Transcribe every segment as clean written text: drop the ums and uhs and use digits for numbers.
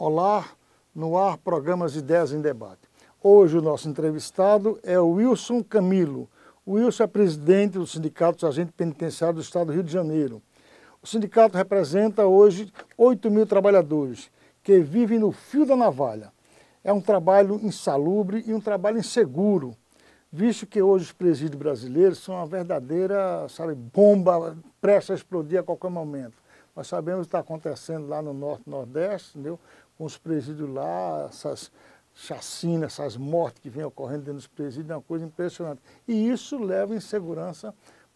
Olá, no ar, programas Ideias em Debate. Hoje o nosso entrevistado é o Wilson Camilo. O Wilson é presidente do Sindicato dos Agentes Penitenciários do Estado do Rio de Janeiro. O sindicato representa hoje 8.000 trabalhadores que vivem no fio da navalha. É um trabalho insalubre e um trabalho inseguro, visto que hoje os presídios brasileiros são uma verdadeira, bomba prestes a explodir a qualquer momento. Nós sabemos o que está acontecendo lá no Norte e Nordeste, entendeu? Com os presídios lá, essas chacinas, essas mortes que vêm ocorrendo dentro dos presídios, é uma coisa impressionante. E isso leva insegurança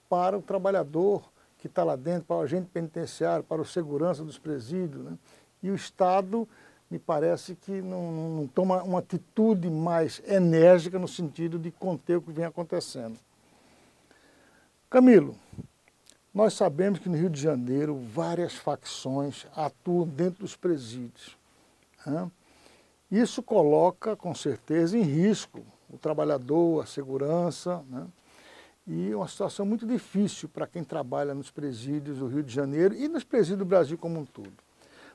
para o trabalhador que está lá dentro, para o agente penitenciário, para o segurança dos presídios, né? E o Estado, me parece que não toma uma atitude mais enérgica no sentido de conter o que vem acontecendo. Camilo, nós sabemos que no Rio de Janeiro várias facções atuam dentro dos presídios, né? Isso coloca, com certeza, em risco o trabalhador, a segurança, né? E uma situação muito difícil para quem trabalha nos presídios do Rio de Janeiro e nos presídios do Brasil como um todo.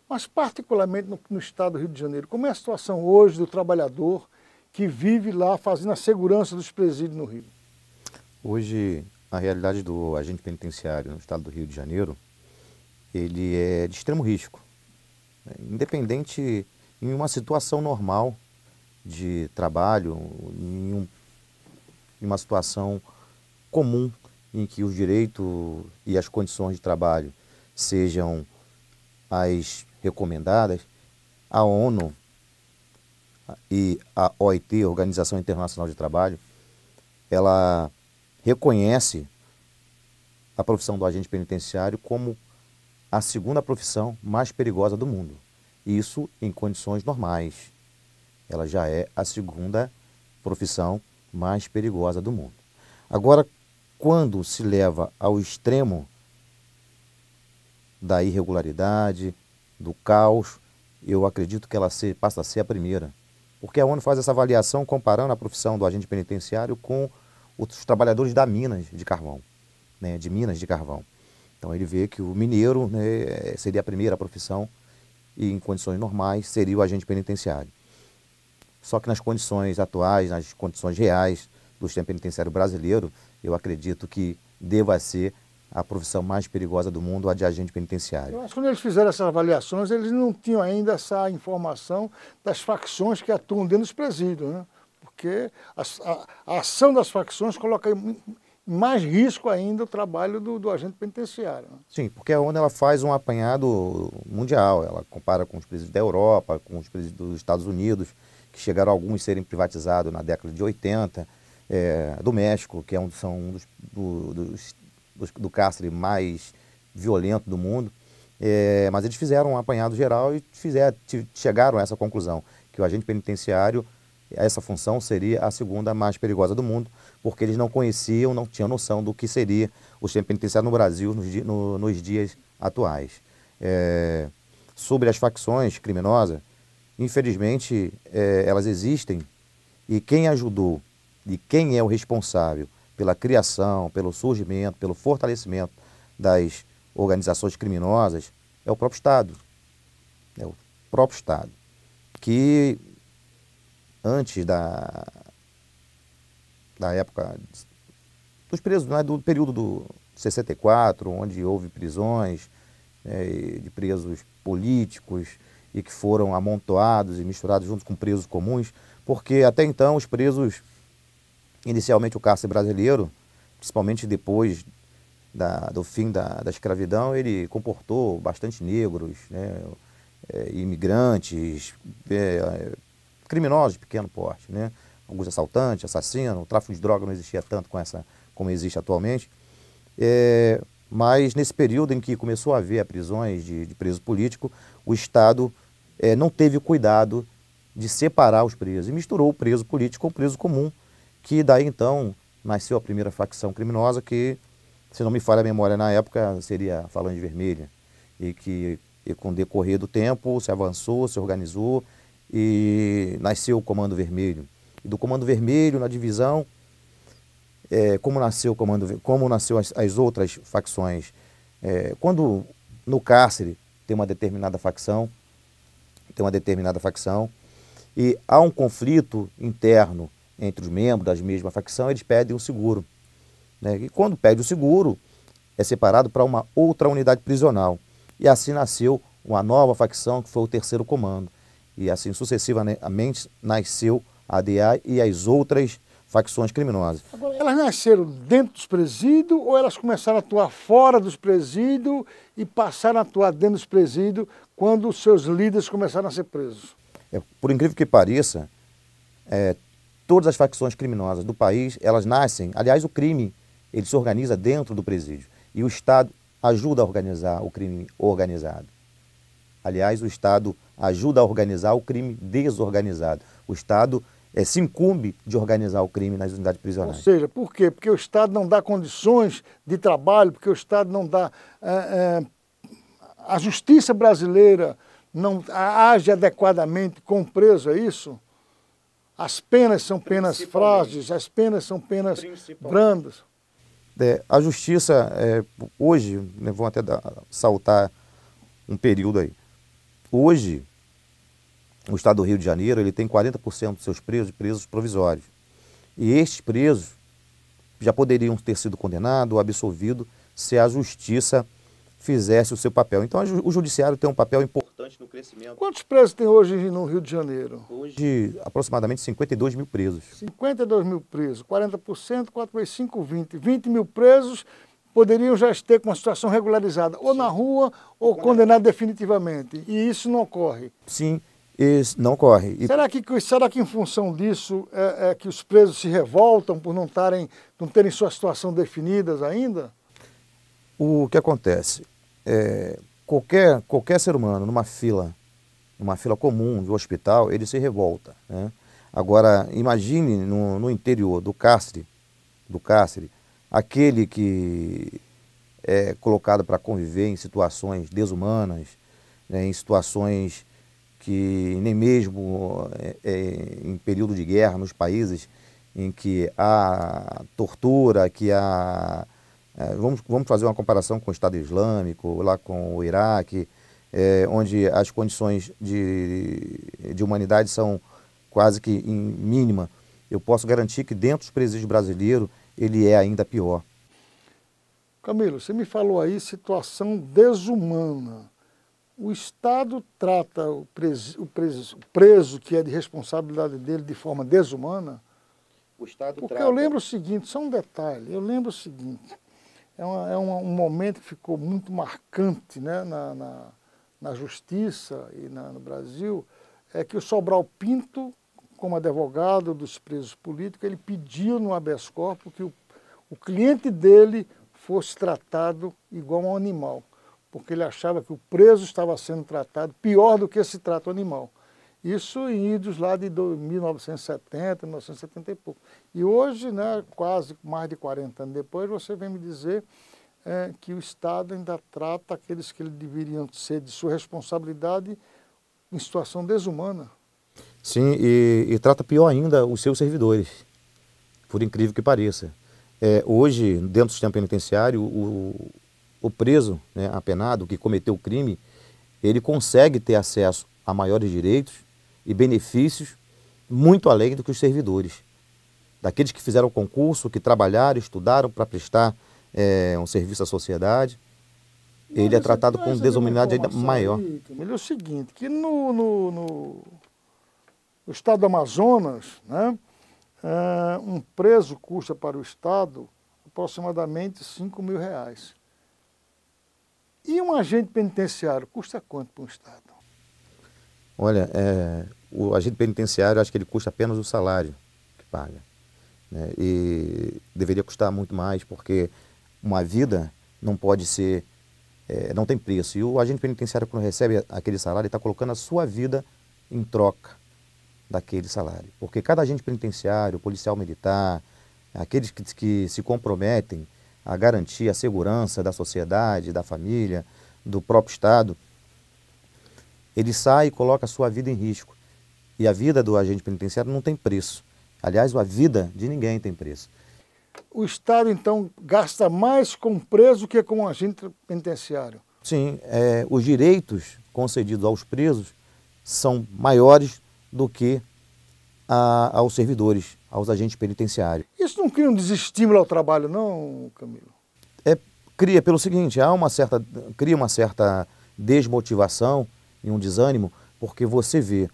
Mas particularmente no estado do Rio de Janeiro, como é a situação hoje do trabalhador que vive lá fazendo a segurança dos presídios no Rio? Hoje, a realidade do agente penitenciário no estado do Rio de Janeiro, ele é de extremo risco. Independente, em uma situação normal de trabalho, em uma situação comum em que os direitos e as condições de trabalho sejam as recomendadas, a ONU e a OIT, Organização Internacional de Trabalho, ela reconhece a profissão do agente penitenciário como a segunda profissão mais perigosa do mundo. Isso em condições normais. Ela já é a segunda profissão mais perigosa do mundo. Agora, quando se leva ao extremo da irregularidade, do caos, eu acredito que ela passa a ser a primeira. Porque a ONU faz essa avaliação comparando a profissão do agente penitenciário com os trabalhadores da minas de carvão, né, de minas de carvão. Então ele vê que o mineiro, né, seria a primeira profissão e em condições normais seria o agente penitenciário. Só que nas condições atuais, nas condições reais do sistema penitenciário brasileiro, eu acredito que deva ser a profissão mais perigosa do mundo, a de agente penitenciário. Eu acho que quando eles fizeram essas avaliações, eles não tinham ainda essa informação das facções que atuam dentro dos presídios, né? Porque a ação das facções coloca em mais risco ainda o trabalho do agente penitenciário, né? Sim, porque a ONU ela faz um apanhado mundial, ela compara com os presídios da Europa, com os presídios dos Estados Unidos, que chegaram alguns a serem privatizados na década de 80, do México, que são um do cárcere mais violento do mundo, mas eles fizeram um apanhado geral e chegaram a essa conclusão, que o agente penitenciário, essa função seria a segunda mais perigosa do mundo, porque eles não conheciam, não tinham noção do que seria o sistema penitenciário no Brasil nos dias atuais. Sobre as facções criminosas, infelizmente, elas existem e quem ajudou e quem é o responsável pela criação, pelo surgimento, pelo fortalecimento das organizações criminosas é o próprio Estado. É o próprio Estado. Que antes da época dos presos, né, do período do 64, onde houve prisões de presos políticos e que foram amontoados e misturados junto com presos comuns, porque até então os presos, inicialmente o cárcere brasileiro, principalmente depois do fim da escravidão, ele comportou bastante negros, né, imigrantes, criminosos de pequeno porte, né, alguns assaltantes, assassinos, o tráfico de droga não existia tanto como existe atualmente, mas nesse período em que começou a haver prisões de preso político, o Estado não teve cuidado de separar os presos e misturou o preso político com o preso comum, que daí então nasceu a primeira facção criminosa que, se não me falha a memória na época, seria a Falange Vermelha, e que com o decorrer do tempo se avançou, se organizou e nasceu o Comando Vermelho. E do Comando Vermelho, na divisão, como nasceu as outras facções. Quando no cárcere tem uma determinada facção, tem uma determinada facção, e há um conflito interno entre os membros da mesma facção, eles pedem um seguro, né? E quando pede o seguro, é separado para uma outra unidade prisional. E assim nasceu uma nova facção, que foi o Terceiro Comando. E assim sucessivamente nasceu a ADA e as outras facções criminosas. Agora, elas nasceram dentro dos presídios ou elas começaram a atuar fora dos presídios e passaram a atuar dentro dos presídios quando os seus líderes começaram a ser presos? Por incrível que pareça, todas as facções criminosas do país, elas nascem, aliás, o crime, ele se organiza dentro do presídio. E o Estado ajuda a organizar o crime organizado. Aliás, o Estado ajuda a organizar o crime desorganizado. O Estado se incumbe de organizar o crime nas unidades prisionais. Ou seja, por quê? Porque o Estado não dá condições de trabalho, porque o Estado não dá... a justiça brasileira não age adequadamente com o preso, é isso? As penas são penas frágeis, as penas são penas brandas. A justiça, hoje, né, vão até saltar um período aí. Hoje, o Estado do Rio de Janeiro, ele tem 40% dos seus presos provisórios. E estes presos já poderiam ter sido condenados ou absolvidos se a justiça fizesse o seu papel. Então, o judiciário tem um papel importante no crescimento. Quantos presos tem hoje no Rio de Janeiro? Hoje, aproximadamente 52 mil presos. 52 mil presos, 40%, 4 vezes 5, 20. 20 mil presos poderiam já ter com uma situação regularizada, ou na rua, ou condenado definitivamente. E isso não ocorre. Sim, isso não ocorre. Será que em função disso que os presos se revoltam por não terem sua situação definidas ainda? O que acontece? Qualquer ser humano numa fila comum de um hospital, ele se revolta, né? Agora, imagine no interior do cárcere, aquele que é colocado para conviver em situações desumanas, né, em situações que nem mesmo em período de guerra, nos países em que há tortura, que há... Vamos fazer uma comparação com o Estado Islâmico, lá com o Iraque, onde as condições de humanidade são quase que mínima. Eu posso garantir que dentro dos presídios brasileiros ele é ainda pior. Camilo, você me falou aí situação desumana. O Estado trata o preso que é de responsabilidade dele de forma desumana? O Estado Porque trata... eu lembro o seguinte, só um detalhe, eu lembro o seguinte, um momento que ficou muito marcante, né, na justiça e no Brasil, é que o Sobral Pinto, como advogado dos presos políticos, ele pediu no habeas corpus que o cliente dele fosse tratado igual a um animal, porque ele achava que o preso estava sendo tratado pior do que se trata o animal. Isso em idos lá de 1970, 1970 e pouco. E hoje, né, quase mais de 40 anos depois, você vem me dizer que o Estado ainda trata aqueles que deveriam ser de sua responsabilidade em situação desumana. Sim, e trata pior ainda os seus servidores, por incrível que pareça. Hoje, dentro do sistema penitenciário, o preso, né, apenado, que cometeu o crime, ele consegue ter acesso a maiores direitos e benefícios muito além do que os servidores. Daqueles que fizeram o concurso, que trabalharam, estudaram para prestar um serviço à sociedade, ele é tratado com desumanidade ainda maior. Ele é o seguinte, que no estado do Amazonas, né, um preso custa para o Estado aproximadamente R$5.000. E um agente penitenciário custa quanto para um Estado? Olha, o agente penitenciário, acho que ele custa apenas o salário que paga, né? E deveria custar muito mais, porque uma vida não pode ser, não tem preço. E o agente penitenciário, quando recebe aquele salário, ele está colocando a sua vida em troca daquele salário. Porque cada agente penitenciário, policial militar, aqueles que se comprometem a garantir a segurança da sociedade, da família, do próprio Estado, ele sai e coloca a sua vida em risco. E a vida do agente penitenciário não tem preço. Aliás, a vida de ninguém tem preço. O Estado, então, gasta mais com preso que com um agente penitenciário? Sim, os direitos concedidos aos presos são maiores do que aos servidores, aos agentes penitenciários. Isso não cria um desestímulo ao trabalho, não, Camilo? Cria pelo seguinte, cria uma certa desmotivação e um desânimo, porque você vê,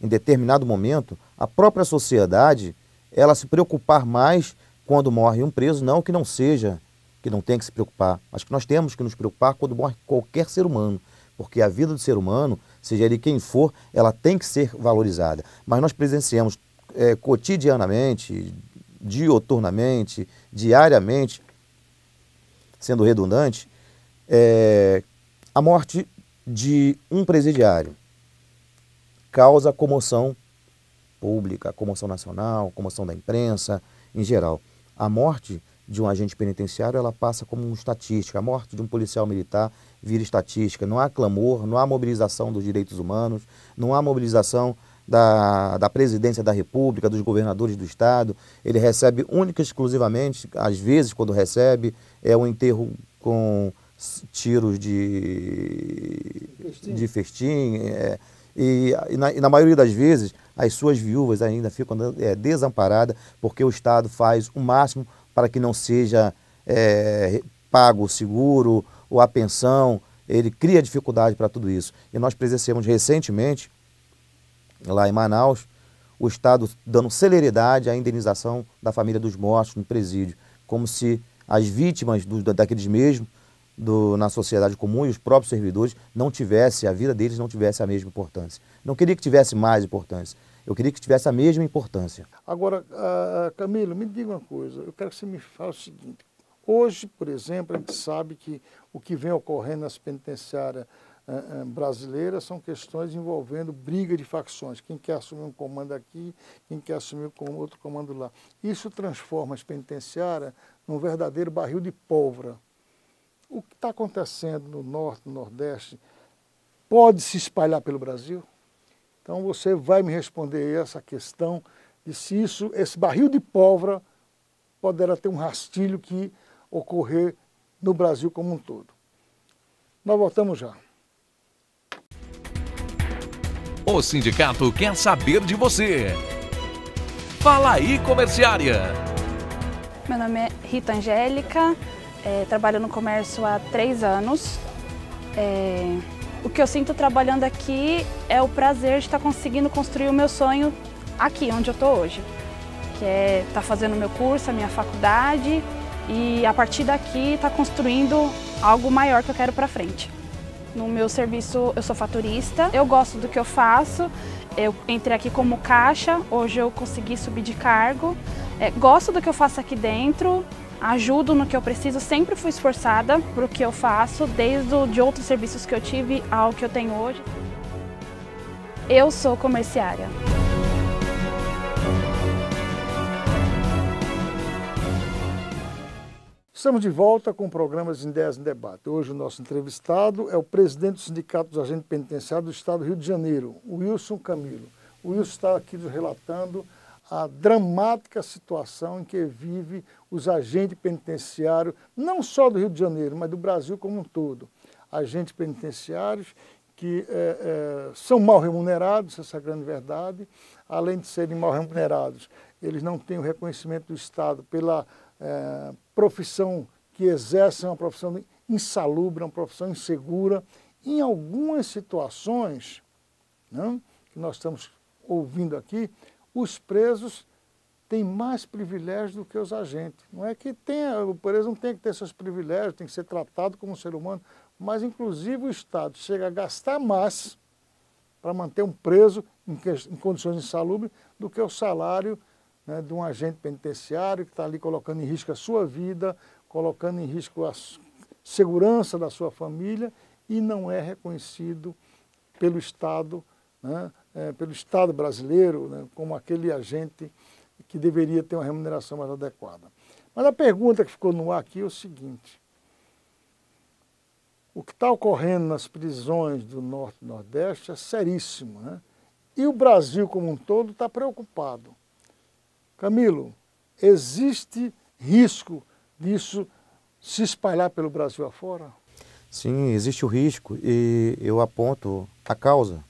em determinado momento, a própria sociedade, ela se preocupar mais quando morre um preso, não que não seja, que não tem que se preocupar, mas que nós temos que nos preocupar quando morre qualquer ser humano, porque a vida do ser humano, seja ele quem for, ela tem que ser valorizada. Mas nós presenciamos cotidianamente, dioturnamente, diariamente, sendo redundante, a morte de um presidiário causa comoção pública, comoção nacional, comoção da imprensa, em geral. A morte de um agente penitenciário, ela passa como uma estatística. A morte de um policial militar vira estatística. Não há clamor, não há mobilização dos direitos humanos, não há mobilização da presidência da República, dos governadores do Estado. Ele recebe única e exclusivamente, às vezes, quando recebe, é um enterro com tiros de festim. E na maioria das vezes, as suas viúvas ainda ficam desamparadas, porque o Estado faz o máximo para que não seja pago o seguro ou a pensão. Ele cria dificuldade para tudo isso. E nós presenciamos recentemente, lá em Manaus, o Estado dando celeridade à indenização da família dos mortos no presídio, como se as vítimas daqueles mesmos, na sociedade comum e os próprios servidores, a vida deles não tivesse a mesma importância. Não queria que tivesse mais importância, eu queria que tivesse a mesma importância. Agora, Camilo, me diga uma coisa, eu quero que você me fale o seguinte. Hoje, por exemplo, a gente sabe que o que vem ocorrendo nas penitenciárias brasileiras são questões envolvendo briga de facções. Quem quer assumir um comando aqui, quem quer assumir outro comando lá. Isso transforma as penitenciárias num verdadeiro barril de pólvora. O que está acontecendo no Norte, no Nordeste, pode se espalhar pelo Brasil? Então você vai me responder essa questão de se esse barril de pólvora poderá ter um rastilho que ocorrer no Brasil como um todo. Nós voltamos já. O sindicato quer saber de você. Fala aí, comerciária. Meu nome é Rita Angélica, trabalho no comércio há 3 anos. O que eu sinto trabalhando aqui é o prazer de estar conseguindo construir o meu sonho aqui, onde eu estou hoje. Que é estar fazendo o meu curso, a minha faculdade e a partir daqui estar construindo algo maior que eu quero para frente. No meu serviço eu sou faturista, eu gosto do que eu faço, eu entrei aqui como caixa, hoje eu consegui subir de cargo, gosto do que eu faço aqui dentro, ajudo no que eu preciso, sempre fui esforçada para o que eu faço, desde de outros serviços que eu tive ao que eu tenho hoje. Eu sou comerciária. Estamos de volta com o programa Ideias em Debate. Hoje o nosso entrevistado é o presidente do Sindicato dos Agentes Penitenciários do Estado do Rio de Janeiro, o Wilson Camilo. O Wilson está aqui nos relatando a dramática situação em que vive os agentes penitenciários, não só do Rio de Janeiro, mas do Brasil como um todo. Agentes penitenciários que são mal remunerados, essa é a grande verdade. Além de serem mal remunerados, eles não têm o reconhecimento do Estado pela profissão que exercem, uma profissão insalubre, uma profissão insegura. Em algumas situações, né, que nós estamos ouvindo aqui, os presos têm mais privilégios do que os agentes. Não é que o preso não tem que ter seus privilégios, tem que ser tratado como um ser humano, mas inclusive o Estado chega a gastar mais para manter um preso em condições insalubres do que o salário, né, de um agente penitenciário que está ali colocando em risco a sua vida, colocando em risco a segurança da sua família e não é reconhecido pelo Estado, né, pelo Estado brasileiro, né, como aquele agente que deveria ter uma remuneração mais adequada. Mas a pergunta que ficou no ar aqui é o seguinte: o que está ocorrendo nas prisões do Norte e Nordeste é seríssimo, né? E o Brasil como um todo está preocupado. Camilo, existe risco disso se espalhar pelo Brasil afora? Sim, existe o risco e eu aponto a causa.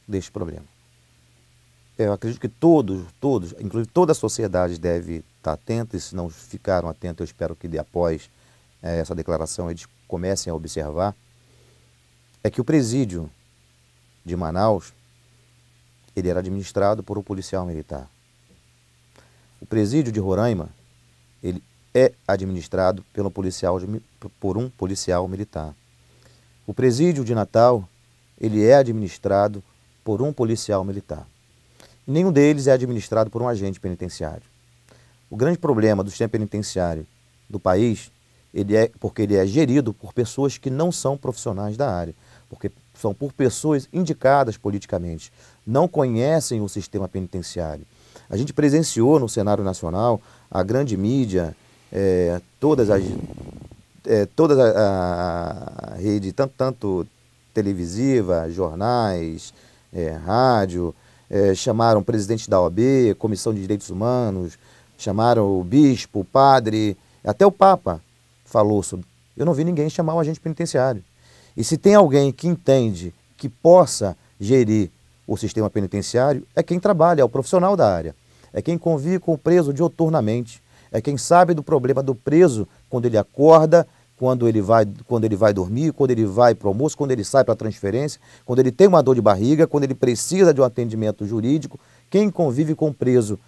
deste problema. Eu acredito que todos, inclusive toda a sociedade deve estar atenta, e se não ficaram atentos, eu espero que após essa declaração eles comecem a observar, é que o presídio de Manaus, ele era administrado por um policial militar. O presídio de Roraima, ele é administrado por um policial militar. O presídio de Natal, ele é administrado por um policial militar. E nenhum deles é administrado por um agente penitenciário. O grande problema do sistema penitenciário do país, porque ele é gerido por pessoas que não são profissionais da área, porque são por pessoas indicadas politicamente, não conhecem o sistema penitenciário. A gente presenciou no cenário nacional a grande mídia, toda a rede, tanto televisiva, jornais, rádio, chamaram o presidente da OAB, Comissão de Direitos Humanos, chamaram o bispo, o padre, até o Papa falou sobre. Eu não vi ninguém chamar o agente penitenciário. E se tem alguém que entende que possa gerir o sistema penitenciário, é quem trabalha, é o profissional da área. É quem convive com o preso dioturnamente. É quem sabe do problema do preso quando ele acorda, quando ele vai dormir, quando ele vai para o almoço, quando ele sai para a transferência, quando ele tem uma dor de barriga, quando ele precisa de um atendimento jurídico. Quem convive com o preso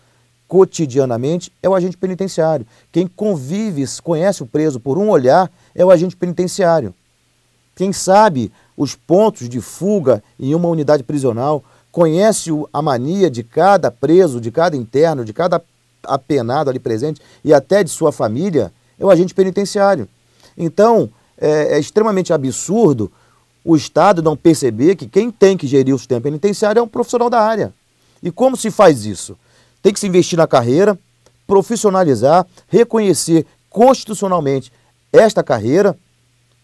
cotidianamente é o agente penitenciário. Quem conhece o preso por um olhar é o agente penitenciário. Quem sabe os pontos de fuga em uma unidade prisional, conhece a mania de cada preso, de cada interno, de cada apenado ali presente e até de sua família, é o agente penitenciário. Então, é extremamente absurdo o Estado não perceber que quem tem que gerir o sistema penitenciário é um profissional da área. E como se faz isso? Tem que se investir na carreira, profissionalizar, reconhecer constitucionalmente esta carreira,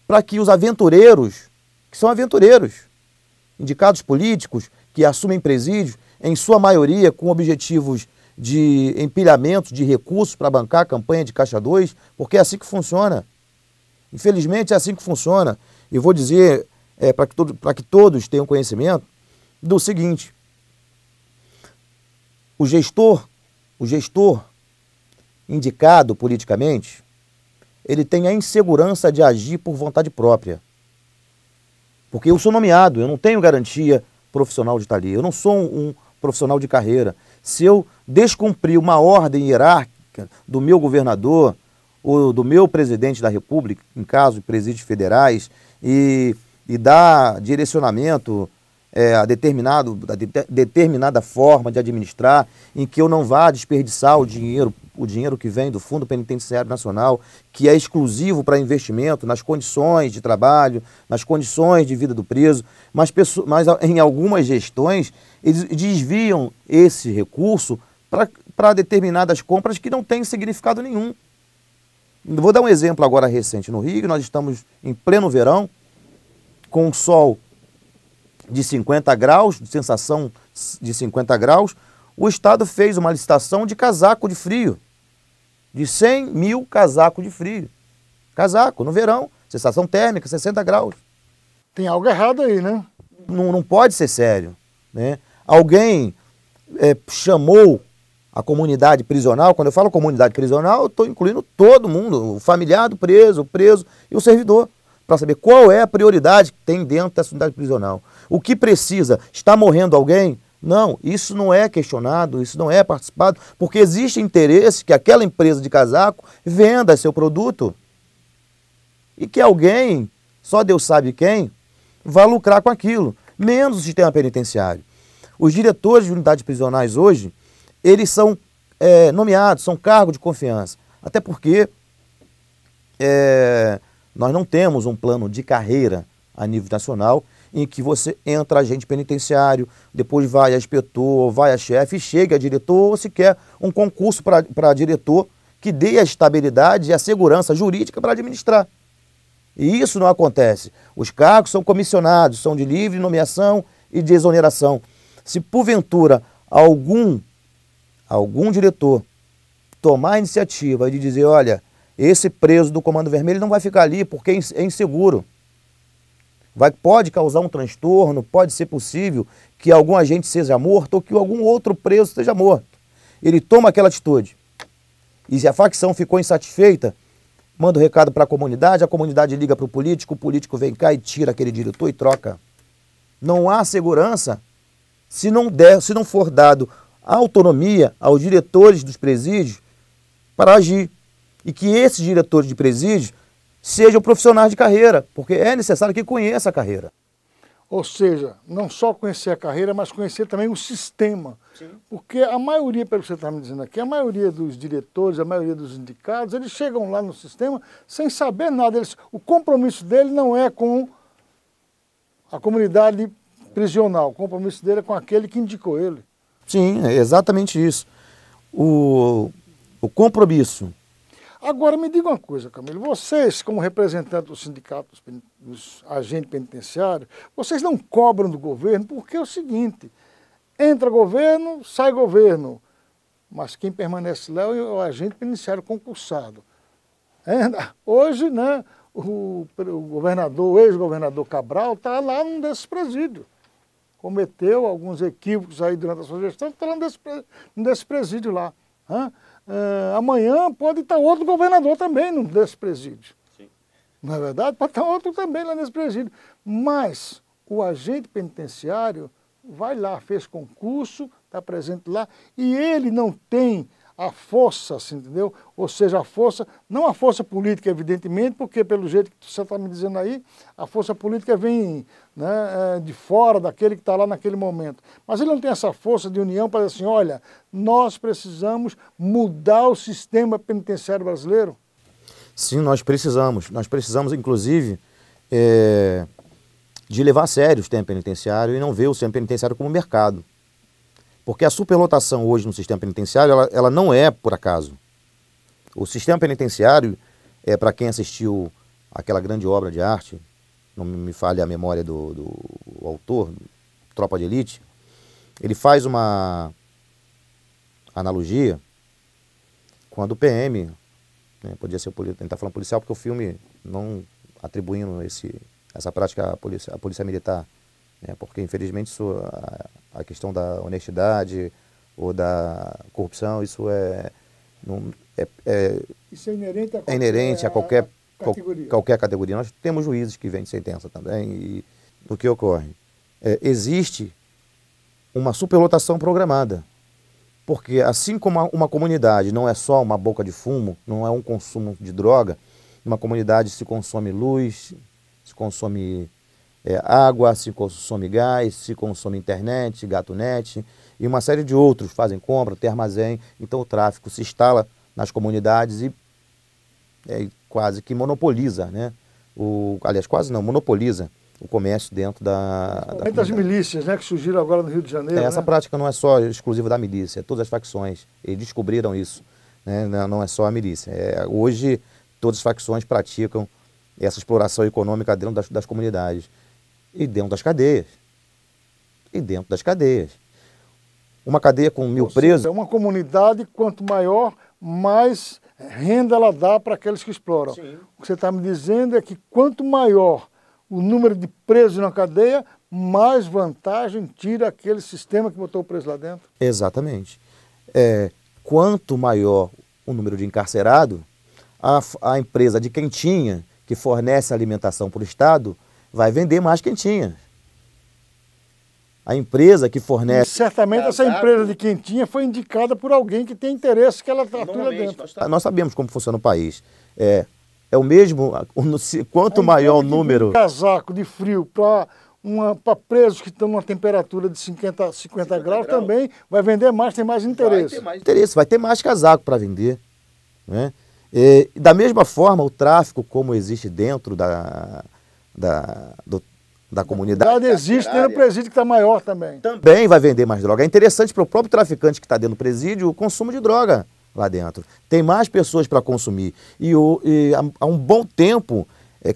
para que os aventureiros, que são aventureiros, indicados políticos, que assumem presídios, em sua maioria com objetivos de empilhamento de recursos para bancar a campanha de Caixa 2, porque é assim que funciona. Infelizmente é assim que funciona. E vou dizer, para que todos tenham conhecimento, do seguinte: o gestor indicado politicamente, ele tem a insegurança de agir por vontade própria. Porque eu sou nomeado, eu não tenho garantia profissional de estar ali, eu não sou um profissional de carreira. Se eu descumprir uma ordem hierárquica do meu governador ou do meu presidente da República, em caso de presídios federais, e dar direcionamento a determinada forma de administrar, em que eu não vá desperdiçar o dinheiro que vem do Fundo Penitenciário Nacional, que é exclusivo para investimento nas condições de trabalho, nas condições de vida do preso, mas em algumas gestões eles desviam esse recurso para determinadas compras que não têm significado nenhum. Vou dar um exemplo agora recente. No Rio, nós estamos em pleno verão, com sol de 50 graus, de sensação de 50 graus, o Estado fez uma licitação de casaco de frio, de 100 mil casacos de frio. Casaco, no verão, sensação térmica, 60 graus. Tem algo errado aí, né? Não pode ser sério, né? Alguém chamou a comunidade prisional. Quando eu falo comunidade prisional, eu estou incluindo todo mundo, o familiar do preso, o preso e o servidor, para saber qual é a prioridade que tem dentro dessa unidade prisional. O que precisa? Está morrendo alguém? Não, isso não é questionado, isso não é participado, porque existe interesse que aquela empresa de casaco venda seu produto e que alguém, só Deus sabe quem, vai lucrar com aquilo, menos o sistema penitenciário. Os diretores de unidades prisionais hoje, eles são nomeados, são cargo de confiança, até porque nós não temos um plano de carreira a nível nacional em que você entra agente penitenciário, depois vai a inspetor, vai a chefe e chega a diretor, ou sequer um concurso para diretor que dê a estabilidade e a segurança jurídica para administrar. E isso não acontece. Os cargos são comissionados, são de livre nomeação e de exoneração. Se porventura algum diretor tomar a iniciativa de dizer, olha, esse preso do Comando Vermelho não vai ficar ali porque é inseguro. Pode causar um transtorno, pode ser possível que algum agente seja morto ou que algum outro preso esteja morto. Ele toma aquela atitude. E se a facção ficou insatisfeita, manda o recado para a comunidade liga para o político vem cá e tira aquele diretor e troca. Não há segurança se não for dado autonomia aos diretores dos presídios para agir. E que esses diretores de presídios sejam profissionais de carreira, porque é necessário que conheça a carreira. Ou seja, não só conhecer a carreira, mas conhecer também o sistema. Sim. Porque a maioria, pelo que você está me dizendo aqui, a maioria dos diretores, a maioria dos indicados, eles chegam lá no sistema sem saber nada. O compromisso dele não é com a comunidade prisional, o compromisso dele é com aquele que indicou ele. Sim, é exatamente isso. O compromisso. Agora, me diga uma coisa, Camilo, vocês, como representantes do sindicato dos agentes penitenciários, vocês não cobram do governo, porque é o seguinte, entra governo, sai governo, mas quem permanece lá é o agente penitenciário concursado. Hoje, né, o governador, o ex-governador Cabral está lá num desses presídios. Cometeu alguns equívocos aí durante a sua gestão, está lá num desse presídio lá. Amanhã pode estar outro governador também num desses presídios. Sim. Não é verdade? Pode estar outro também lá nesse presídio. Mas o agente penitenciário vai lá, fez concurso, está presente lá, e ele não tem a força, assim, entendeu? Ou seja, a força, não a força política, evidentemente, porque pelo jeito que você está me dizendo aí, a força política vem, né, de fora daquele que está lá naquele momento. Mas ele não tem essa força de união para dizer assim, olha, nós precisamos mudar o sistema penitenciário brasileiro? Sim, nós precisamos. Nós precisamos, inclusive, de levar a sério o sistema penitenciário e não ver o sistema penitenciário como mercado. Porque a superlotação hoje no sistema penitenciário, ela não é por acaso. O sistema penitenciário, para quem assistiu aquela grande obra de arte, não me falha a memória do autor, Tropa de Elite, ele faz uma analogia quando o PM, né, podia ser ele está falando policial, porque o filme não atribuindo essa prática à polícia militar, né, porque infelizmente a questão da honestidade ou da corrupção, isso isso é inerente a qualquer categoria. Nós temos juízes que vêm de sentença também. E o que ocorre? Existe uma superlotação programada. Porque assim como uma comunidade não é só uma boca de fumo, não é um consumo de droga, numa comunidade se consome luz, se consome água, se consome gás, se consome internet, gatonet e uma série de outros, fazem compra, tem armazém. Então o tráfico se instala nas comunidades e quase que monopoliza, né? Aliás, quase não, monopoliza o comércio dentro das milícias, né, que surgiram agora no Rio de Janeiro. Essa prática não é só exclusiva da milícia, é todas as facções. Eles descobriram isso, né? Não é só a milícia. Hoje todas as facções praticam essa exploração econômica dentro das comunidades. E dentro das cadeias. Uma cadeia com 1000 presos... É uma comunidade, quanto maior, mais renda ela dá para aqueles que exploram. Sim. O que você está me dizendo é que quanto maior o número de presos na cadeia, mais vantagem tira aquele sistema que botou o preso lá dentro. Exatamente. Quanto maior o número de encarcerados, a empresa de quentinha, que fornece alimentação para o Estado, vai vender mais quentinha. A empresa que fornece... E certamente essa empresa de quentinha foi indicada por alguém que tem interesse que ela atua lá dentro. Nós sabemos como funciona o país. É o mesmo, quanto maior o número... Um casaco de frio para presos que estão numa temperatura de 50 graus também vai vender mais, tem mais interesse. Vai ter mais casaco para vender, né? Da mesma forma, o tráfico, como existe dentro da comunidade... existe dentro do presídio que está maior também. Também vai vender mais droga. É interessante para o próprio traficante que está dentro do presídio o consumo de droga lá dentro. Tem mais pessoas para consumir. E há um bom tempo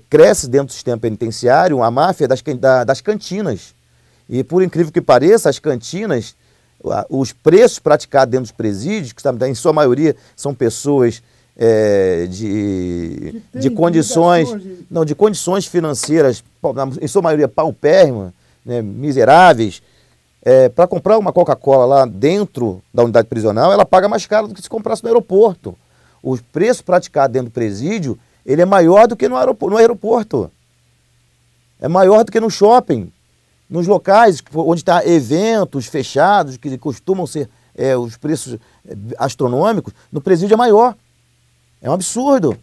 cresce dentro do sistema penitenciário a máfia das cantinas. E por incrível que pareça, as cantinas, os preços praticados dentro dos presídios, que em sua maioria são pessoas de condições, não, de condições financeiras, em sua maioria paupérrimas, né, miseráveis, para comprar uma Coca-Cola lá dentro da unidade prisional, ela paga mais caro do que se comprasse no aeroporto. O preço praticado dentro do presídio, ele é maior do que no aeroporto. É maior do que no shopping. Nos locais onde está eventos fechados, que costumam ser os preços astronômicos, no presídio é maior. É um absurdo.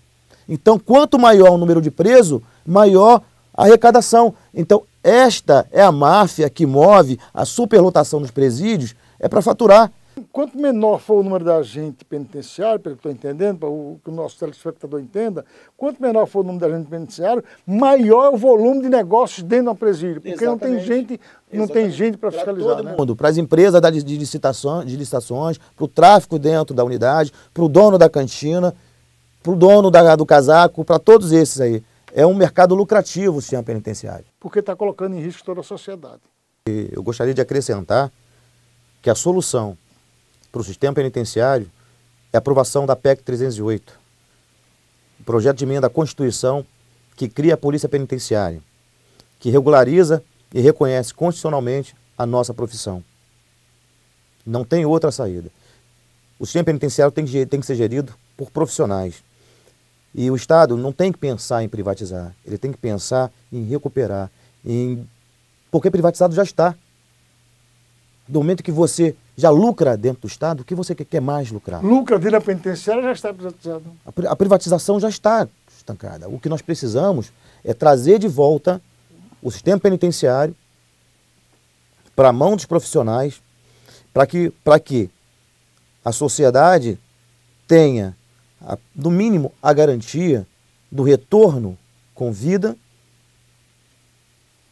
Então, quanto maior o número de presos, maior a arrecadação. Então, esta é a máfia que move a superlotação dos presídios, é para faturar. Quanto menor for o número da agente penitenciário, pelo que estou entendendo, para que o nosso telespectador entenda, quanto menor for o número da agente penitenciário, maior é o volume de negócios dentro do presídio, porque não tem gente para fiscalizar. Todo mundo, para as empresas de licitações, para o tráfico dentro da unidade, para o dono da cantina, para o dono do casaco, para todos esses aí. É um mercado lucrativo o sistema penitenciário. Porque está colocando em risco toda a sociedade. Eu gostaria de acrescentar que a solução para o sistema penitenciário é a aprovação da PEC 308, o projeto de emenda à Constituição que cria a Polícia Penitenciária, que regulariza e reconhece constitucionalmente a nossa profissão. Não tem outra saída. O sistema penitenciário tem que ser gerido por profissionais. E o Estado não tem que pensar em privatizar, ele tem que pensar em recuperar, porque privatizado já está. Do momento que você já lucra dentro do Estado, o que você quer mais lucrar? Lucra dentro da penitenciária já está privatizado. A privatização já está estancada. O que nós precisamos é trazer de volta o sistema penitenciário para a mão dos profissionais, para que a sociedade tenha, no mínimo, a garantia do retorno com vida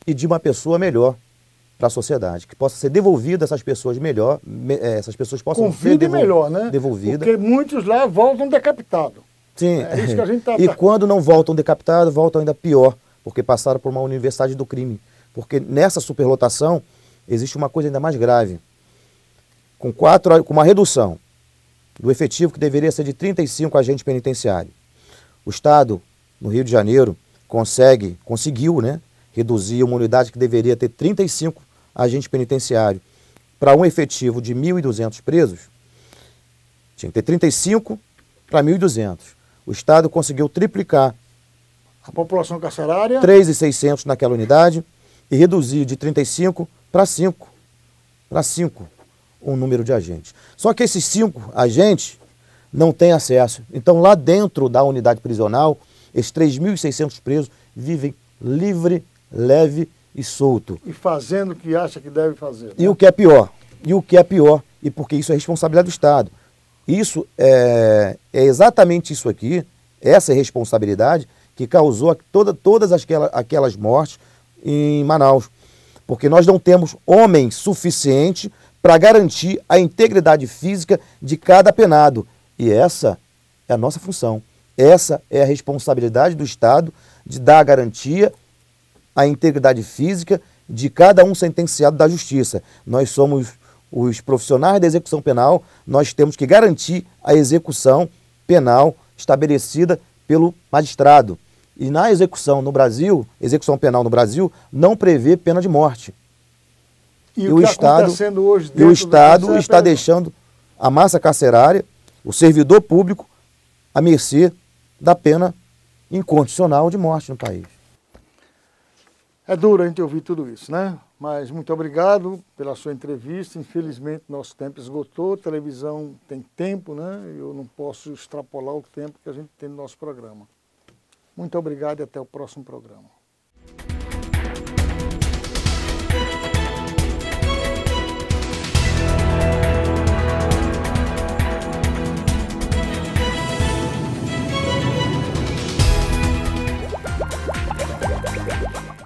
e de uma pessoa melhor para a sociedade, que possa ser devolvida essas pessoas melhor, essas pessoas possam ser melhor, né? Devolvidas. Porque muitos lá voltam decapitados. Sim. É isso que a gente tá. E quando não voltam decapitados, voltam ainda pior, porque passaram por uma universidade do crime. Porque nessa superlotação existe uma coisa ainda mais grave. Com uma redução do efetivo que deveria ser de 35 agentes penitenciários, o Estado, no Rio de Janeiro, conseguiu, né, reduzir uma unidade que deveria ter 35 agentes penitenciários para um efetivo de 1.200 presos. Tinha que ter 35 para 1.200. O Estado conseguiu triplicar a população carcerária, 3.600 naquela unidade, e reduzir de 35 para 5 o número de agentes. Só que esses 5 agentes não têm acesso. Então, lá dentro da unidade prisional, esses 3.600 presos vivem livre, leve e solto. E fazendo o que acha que deve fazer. Né? E o que é pior, e porque isso é responsabilidade do Estado. Isso é exatamente isso aqui, essa responsabilidade que causou todas aquelas mortes em Manaus. Porque nós não temos homem suficiente para garantir a integridade física de cada penado. E essa é a nossa função. Essa é a responsabilidade do Estado de dar a garantia à integridade física de cada um sentenciado da Justiça. Nós somos os profissionais da execução penal, nós temos que garantir a execução penal estabelecida pelo magistrado. E na execução penal no Brasil, não prevê pena de morte. E o Estado está deixando a massa carcerária, o servidor público, à mercê da pena inconstitucional de morte no país. É duro a gente ouvir tudo isso, né? Mas muito obrigado pela sua entrevista. Infelizmente, nosso tempo esgotou. A televisão tem tempo, né? Eu não posso extrapolar o tempo que a gente tem no nosso programa. Muito obrigado e até o próximo programa.